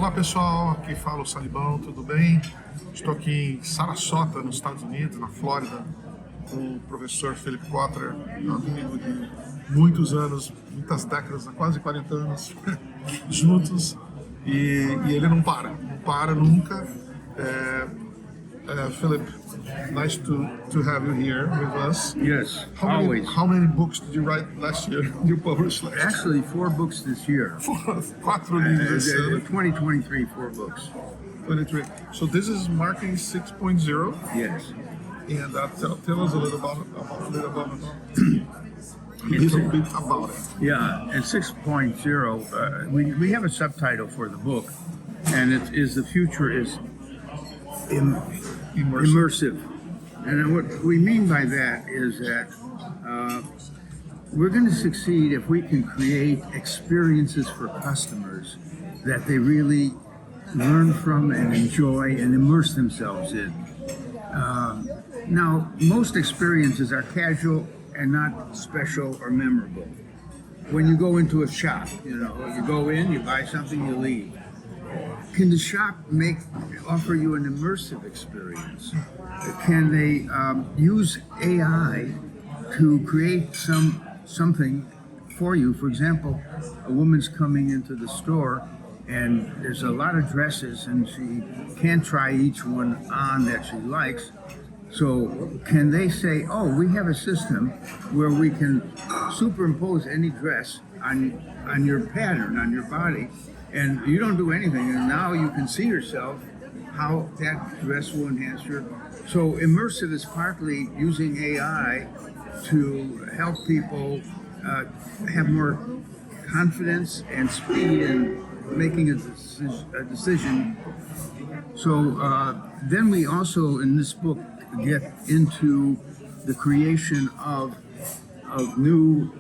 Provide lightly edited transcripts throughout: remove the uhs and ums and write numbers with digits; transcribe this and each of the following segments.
Olá pessoal, aqui fala o Salibão, tudo bem? Estou aqui em Sarasota, nos Estados Unidos, na Flórida, com o professor Philip Kotler, um amigo de muitos anos, muitas décadas, há quase 40 anos, juntos, e ele não para nunca. Philip, nice to have you here with us. Yes, always. How many books did you write last year? You published last year? Actually, 4 books this year. Quatro livros esse ano. 2023, 4 books. 23. So this is marketing 6.0. Yes. And tell us a little about it. Yeah, and 6.0, we have a subtitle for the book, and it is The Future is Immersive. And what we mean by that is that we're going to succeed if we can create experiences for customers that they really learn from and enjoy and immerse themselves in. Now, most experiences are casual and not special or memorable. When you go into a shop, you go in, you buy something, you leave. Can the shop offer you an immersive experience? Can they use AI to create something for you? For example, a woman's coming into the store and there's a lot of dresses and she can't try each one on that she likes. So can they say, oh, we have a system where we can superimpose any dress on your pattern, on your body, and you don't do anything, and now you can see yourself how that dress will enhance your... So immersive is partly using AI to help people have more confidence and speed in making a decision. So then we also, in this book, get into the creation of new,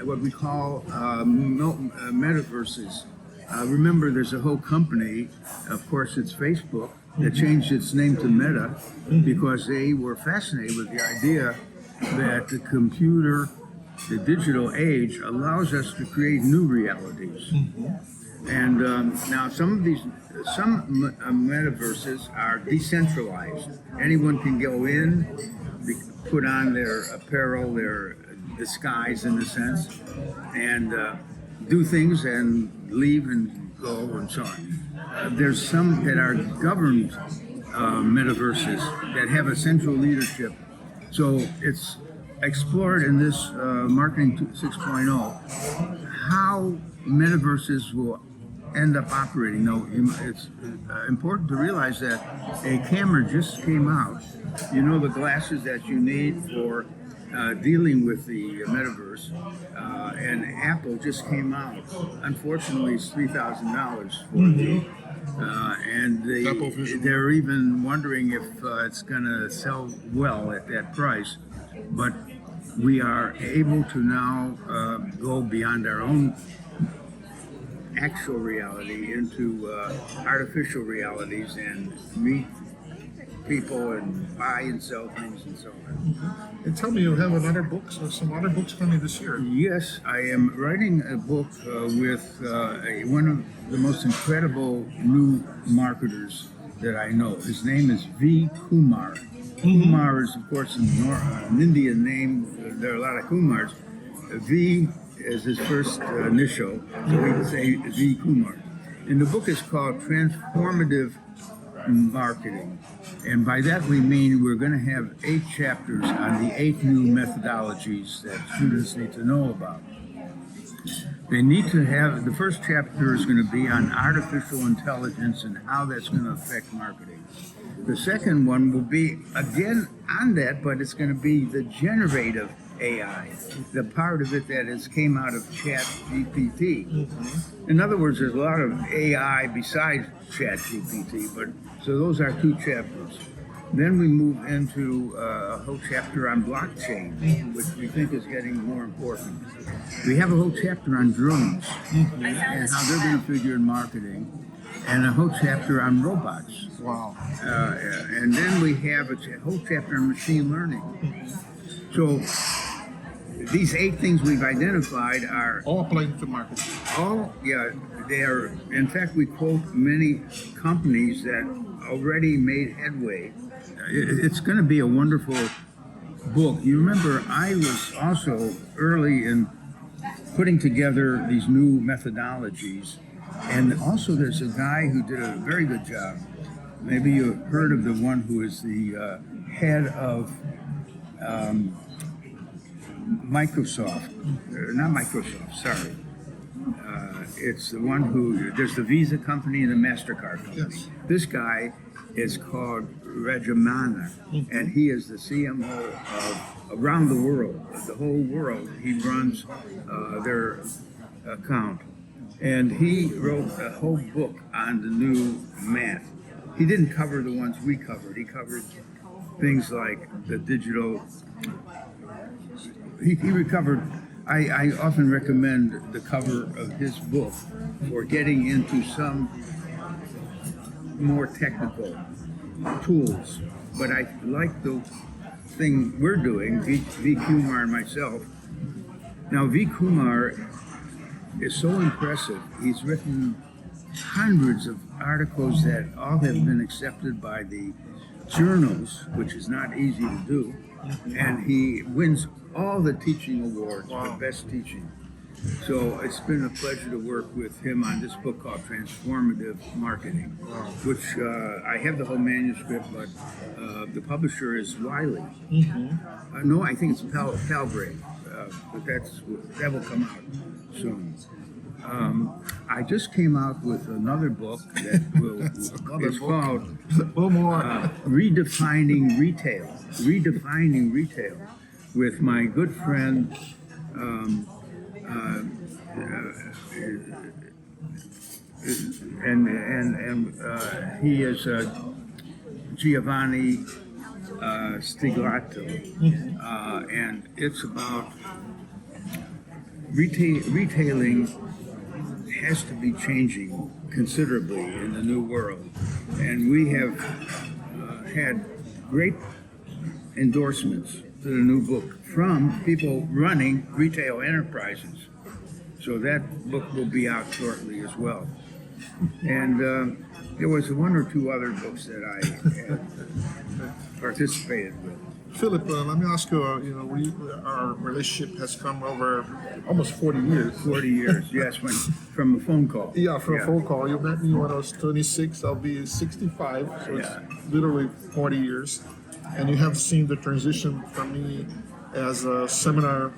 what we call metaverses. Remember, there's a whole company, of course it's Facebook, that changed its name to Meta because they were fascinated with the idea that the computer, the digital age, allows us to create new realities. And now some metaverses are decentralized. Anyone can go in, put on their apparel, their disguise in a sense, and do things and leave and go and so on. There's some that are governed metaverses that have a central leadership. So it's explored in this Marketing 6.0 how metaverses will end up operating. Now, it's important to realize that a camera just came out. You know, the glasses that you need for dealing with the metaverse, and Apple just came out. Unfortunately, it's $3,000 for the, and they're even wondering if it's going to sell well at that price. But we are able to now go beyond our own actual reality into artificial realities and meet people and buy and sell things and so on. And tell me, you have another book, some other books coming this year? Yes, I am writing a book with one of the most incredible new marketers that I know. His name is V. Kumar. Kumar is, of course, an Indian name. There are a lot of Kumars. V is his first initial, so he can say V. Kumar. And the book is called Transformative Marketing. And by that we mean we're going to have 8 chapters on the 8 new methodologies that students need to know about. They need to have, the first chapter is going to be on artificial intelligence and how that's going to affect marketing. The second one will be, again, on that, but it's going to be the generative AI, the part of it that came out of ChatGPT. In other words, there's a lot of AI besides ChatGPT, but so those are 2 chapters. Then we move into a whole chapter on blockchain, which we think is getting more important. We have a whole chapter on drones and how they're being figured in marketing, and a whole chapter on robots. Wow. And then we have a whole chapter on machine learning. So these 8 things we've identified are all applying to marketing. Yeah, they are. In fact, we quote many companies that already made headway. It's going to be a wonderful book. You remember, I was also early in putting together these new methodologies, and also there's a guy who did a very good job. Maybe you've heard of the one who is the head of Microsoft, not Microsoft, sorry. It's the one who, there's the Visa company and the MasterCard company. Yes. This guy is called Rajamana, and he is the CMO of around the world, the whole world. He runs their account. And he wrote a whole book on the new math. He didn't cover the ones we covered. He covered things like the digital. He recovered. I often recommend the cover of his book for getting into some more technical tools. But I like the thing we're doing, V. Kumar and myself. Now, V. Kumar is so impressive. He's written hundreds of articles that all have been accepted by the journals, which is not easy to do. And he wins all the teaching awards for best teaching. So it's been a pleasure to work with him on this book called Transformative Marketing, which I have the whole manuscript, but the publisher is Wiley. No, I think it's Palgrave, but that will come out soon. I just came out with another book that is called Redefining Retail, with my good friend he is Giovanni Stigliato, and it's about retailing has to be changing considerably in the new world, and we have had great endorsements to the new book from people running retail enterprises. So that book will be out shortly as well. And there was one or two other books that I had participated with. Philip, let me ask you, our relationship has come over almost 40 years. 40 years, yes, from a phone call. Yeah, from a phone call. You met me when I was 26, I'll be 65, so it's literally 40 years. And you have seen the transition from me as a seminar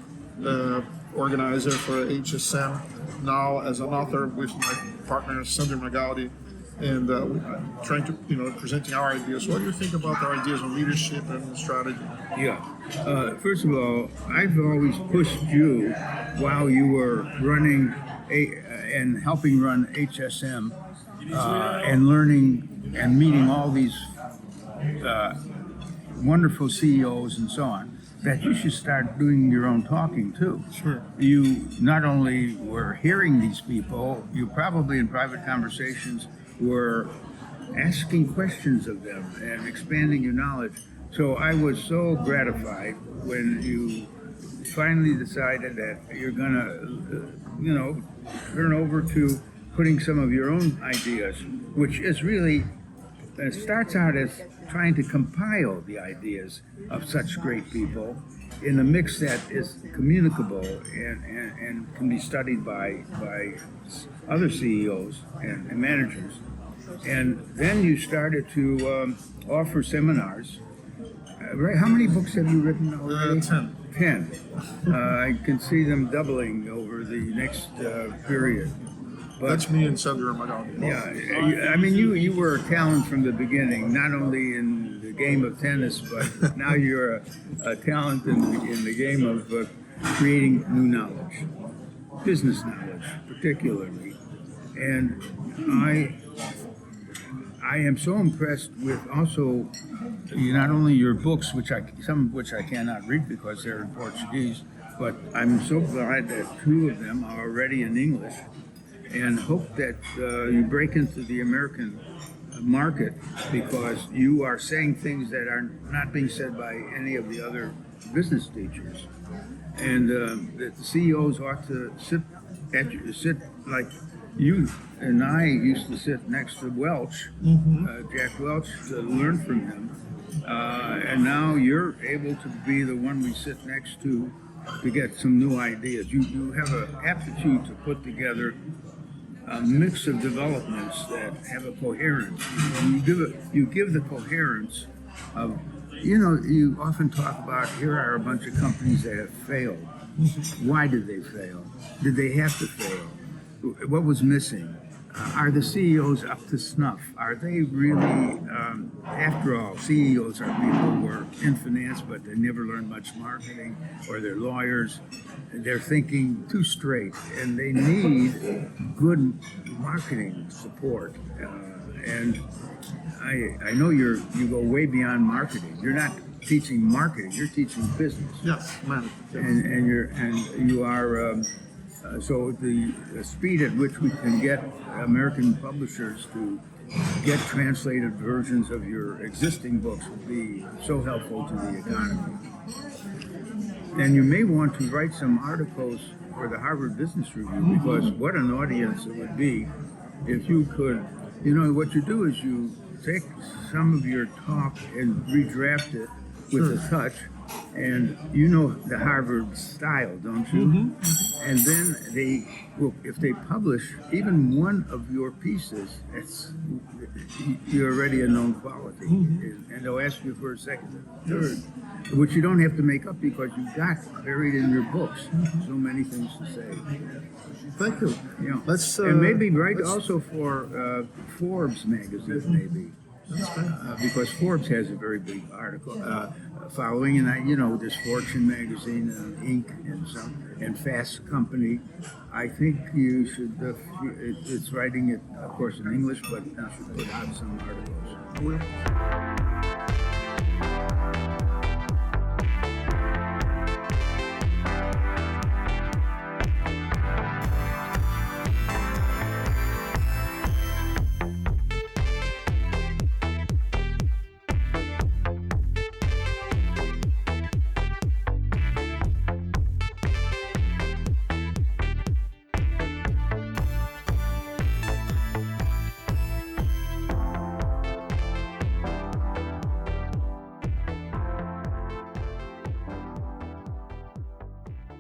organizer for HSM, now as an author with my partner, Sandra Magaldi, and trying to, presenting our ideas. What do you think about our ideas on leadership and strategy? Yeah. First of all, I've always pushed you while you were running and helping run HSM and learning and meeting all these wonderful CEOs and so on, that you should start doing your own talking too. Sure. You not only were hearing these people, you probably in private conversations were asking questions of them and expanding your knowledge. So I was so gratified when you finally decided that you're gonna, turn over to putting some of your own ideas, which is really, it starts out as trying to compile the ideas of such great people in a mix that is communicable and can be studied by other CEOs and managers. And then you started to offer seminars. Right? How many books have you written already? 10. 10. I can see them doubling over the next period. But, That's me and Sandra Magaldi. yeah, I mean, you were a talent from the beginning, not only in the game of tennis, but now you're a talent in the game of creating new knowledge, business knowledge particularly. And I am so impressed with also not only your books, some of which I cannot read because they're in Portuguese, but I'm so glad that 2 of them are already in English, and hope that you break into the American market, because you are saying things that are not being said by any of the other business teachers. And that the CEOs ought to sit sit like you and I used to sit next to Welch, Jack Welch, to learn from him. And now you're able to be the one we sit next to get some new ideas. You have an aptitude to put together a mix of developments that have a coherence. You give the coherence of, you often talk about here are a bunch of companies that have failed. Why did they fail? Did they have to fail? What was missing? Are the CEOs up to snuff? Are they really, after all, CEOs are people who work in finance, but they never learn much marketing, or they're lawyers. They're thinking too straight, and they need good marketing support. And I know you go way beyond marketing. You're not teaching marketing; you're teaching business. Yes, man. And you are. So the speed at which we can get American publishers to get translated versions of your existing books would be so helpful to the economy. And you may want to write some articles for the Harvard Business Review, because what an audience it would be if you could, what you do is you take some of your talk and redraft it with a touch. And you know the Harvard style, don't you? And then if they publish even one of your pieces, you're already a known quality. And they'll ask you for a second, third, which you don't have to make up because you've got buried in your books so many things to say. Thank you. Let's and maybe write also for Forbes magazine, maybe. Because Forbes has a very big article following, and there's Fortune magazine, Inc., and Fast Company. I think you should. It's writing it, of course, in English, but you should put out some articles.